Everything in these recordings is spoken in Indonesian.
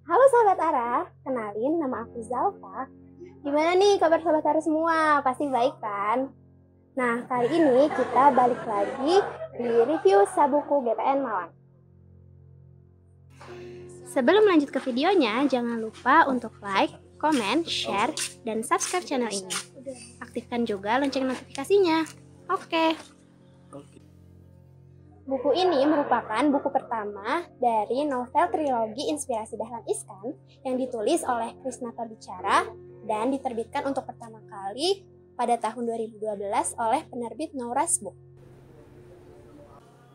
Halo sahabat Ara, kenalin nama aku Zalfa. Gimana nih kabar sahabat Ara semua? Pasti baik kan? Nah, kali ini kita balik lagi di review Sabuku GPN Malang. Sebelum lanjut ke videonya, jangan lupa untuk like, komen, share, dan subscribe channel ini. Aktifkan juga lonceng notifikasinya. Oke. Buku ini merupakan buku pertama dari novel trilogi Inspirasi Dahlan Iskan yang ditulis oleh Krisnata Bicara dan diterbitkan untuk pertama kali pada tahun 2012 oleh penerbit Nauras Book.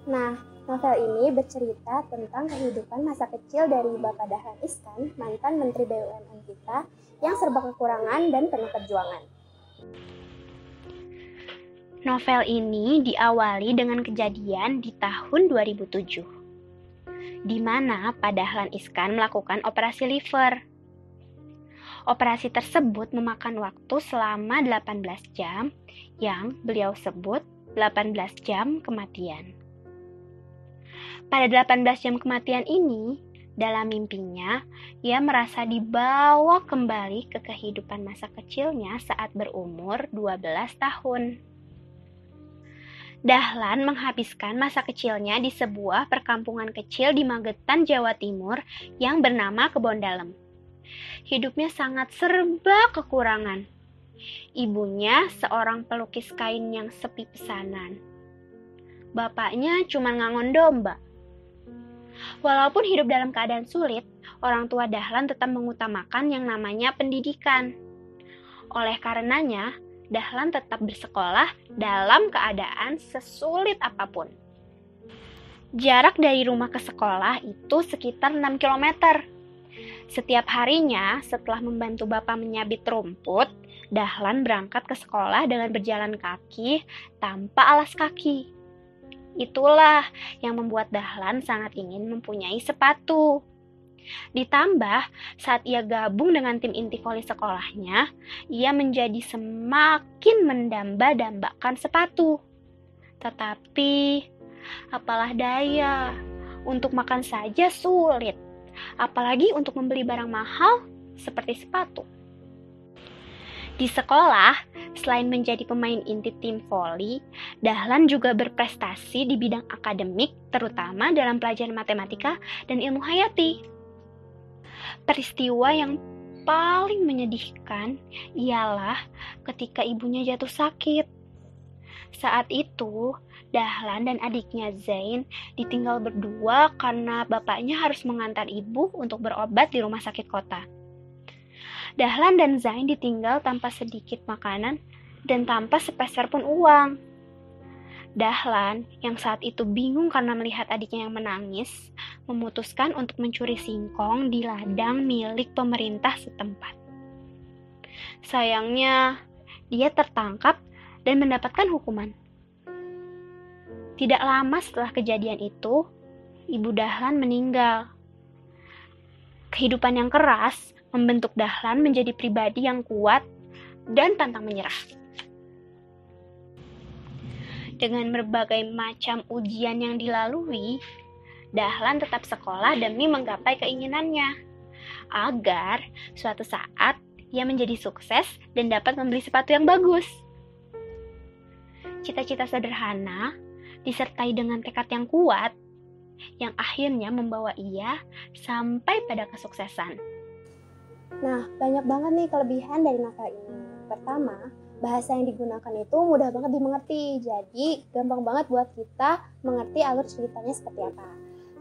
Nah, novel ini bercerita tentang kehidupan masa kecil dari Bapak Dahlan Iskan, mantan Menteri BUMN kita yang serba kekurangan dan penuh perjuangan. Novel ini diawali dengan kejadian di tahun 2007, di mana Pak Dahlan Iskan melakukan operasi liver. Operasi tersebut memakan waktu selama 18 jam, yang beliau sebut 18 jam kematian. Pada 18 jam kematian ini, dalam mimpinya, ia merasa dibawa kembali ke kehidupan masa kecilnya saat berumur 12 tahun. Dahlan menghabiskan masa kecilnya di sebuah perkampungan kecil di Magetan, Jawa Timur yang bernama Kebon Dalem. Hidupnya sangat serba kekurangan. Ibunya seorang pelukis kain yang sepi pesanan. Bapaknya cuma ngangon domba. Walaupun hidup dalam keadaan sulit, orang tua Dahlan tetap mengutamakan yang namanya pendidikan. Oleh karenanya, Dahlan tetap bersekolah dalam keadaan sesulit apapun. Jarak dari rumah ke sekolah itu sekitar 6 km. Setiap harinya, setelah membantu bapak menyabit rumput, Dahlan berangkat ke sekolah dengan berjalan kaki tanpa alas kaki. Itulah yang membuat Dahlan sangat ingin mempunyai sepatu. Ditambah, saat ia gabung dengan tim inti voli sekolahnya, ia menjadi semakin mendamba-dambakan sepatu. Tetapi, apalah daya, untuk makan saja sulit, apalagi untuk membeli barang mahal seperti sepatu. Di sekolah, selain menjadi pemain inti tim voli, Dahlan juga berprestasi di bidang akademik, terutama dalam pelajaran matematika dan ilmu hayati. Peristiwa yang paling menyedihkan ialah ketika ibunya jatuh sakit. Saat itu, Dahlan dan adiknya Zain ditinggal berdua karena bapaknya harus mengantar ibu untuk berobat di rumah sakit kota. Dahlan dan Zain ditinggal tanpa sedikit makanan dan tanpa sepeser pun uang. Dahlan, yang saat itu bingung karena melihat adiknya yang menangis, memutuskan untuk mencuri singkong di ladang milik pemerintah setempat. Sayangnya, dia tertangkap dan mendapatkan hukuman. Tidak lama setelah kejadian itu, Ibu Dahlan meninggal. Kehidupan yang keras membentuk Dahlan menjadi pribadi yang kuat dan pantang menyerah. Dengan berbagai macam ujian yang dilalui, Dahlan tetap sekolah demi menggapai keinginannya, agar suatu saat ia menjadi sukses dan dapat membeli sepatu yang bagus. Cita-cita sederhana disertai dengan tekad yang kuat, yang akhirnya membawa ia sampai pada kesuksesan. Nah, banyak banget nih kelebihan dari novel ini. Pertama, bahasa yang digunakan itu mudah banget dimengerti, jadi gampang banget buat kita mengerti alur ceritanya seperti apa.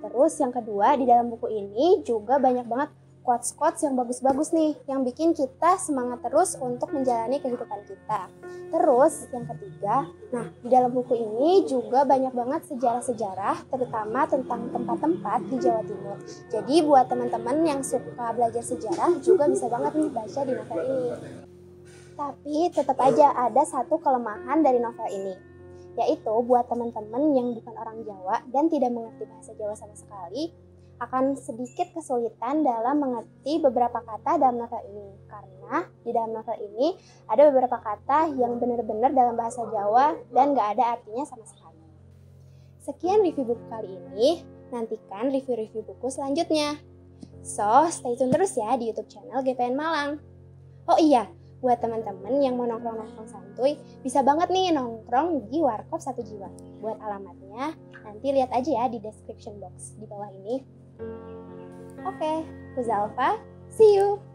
Terus yang kedua, di dalam buku ini juga banyak banget quotes-quotes yang bagus-bagus nih, yang bikin kita semangat terus untuk menjalani kehidupan kita. Terus yang ketiga, nah di dalam buku ini juga banyak banget sejarah-sejarah, terutama tentang tempat-tempat di Jawa Timur. Jadi buat teman-teman yang suka belajar sejarah juga bisa banget nih baca di novel ini. Tapi tetap aja ada satu kelemahan dari novel ini, yaitu buat teman-teman yang bukan orang Jawa dan tidak mengerti bahasa Jawa sama sekali, akan sedikit kesulitan dalam mengerti beberapa kata dalam novel ini. Karena di dalam novel ini ada beberapa kata yang benar-benar dalam bahasa Jawa dan gak ada artinya sama sekali. Sekian review buku kali ini. nantikan review-review buku selanjutnya. So, stay tune terus ya di YouTube channel GPN Malang. Oh iya, buat teman-teman yang mau nongkrong-nongkrong santuy, bisa banget nih nongkrong di Warkop Satu Jiwa. Buat alamatnya, nanti lihat aja ya di description box di bawah ini. Oke, aku Zalfa, see you!